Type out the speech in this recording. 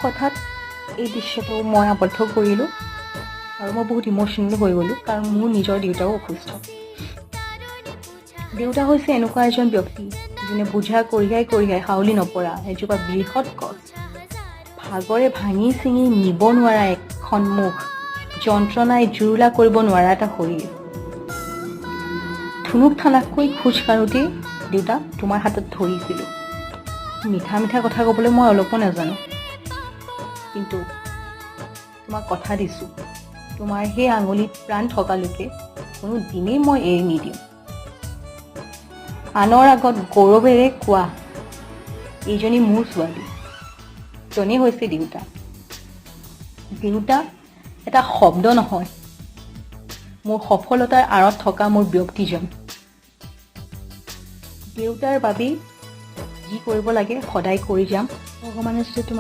কথাত এই দৃশ্যটো মই আবদ্ধ কৰিলোঁ আৰু মই বহুত ইম'চনেল হৈ গ'লোঁ, কাৰণ মোৰ নিজৰ দেউতাও অসুস্থ। দেউতা হৈছে এনেকুৱা এজন ব্যক্তি যোনে বোঝা কঢ়িয়াই হাউলি নপৰা এজোপা বৃহৎ গছ, ভাগৰে ভাঙি চিঙি নিব নোৱাৰা এখন মুখ, যন্ত্ৰণাই জুৰুলা কৰিব নোৱাৰা এটা শৰীৰ। থুনুক থানাকৈ খোজ কাঢ়োঁতেই দেউতা তোমাৰ হাতত ধৰিছিলোঁ। মিঠা মিঠা কথা ক'বলৈ মই অলপো নাজানো, কিন্তু তোমাক কথা দিছোঁ, তোমাৰ সেই আঙুলিত প্ৰাণ থকালৈকে কোনো দিনেই মই এৰি নিদিওঁ। আনৰ আগত গৌৰৱেৰে কোৱা, এইজনী মোৰ ছোৱালী। জনেই হৈছে দেউতা। দেউতা এটা শব্দ নহয়, মোৰ সফলতাৰ আঁৰত থকা মোৰ ব্যক্তিজন। দেউতাৰ বাবেই যি কৰিব লাগে সদায় কৰি যাম। ভগৱানে যদি তোমাক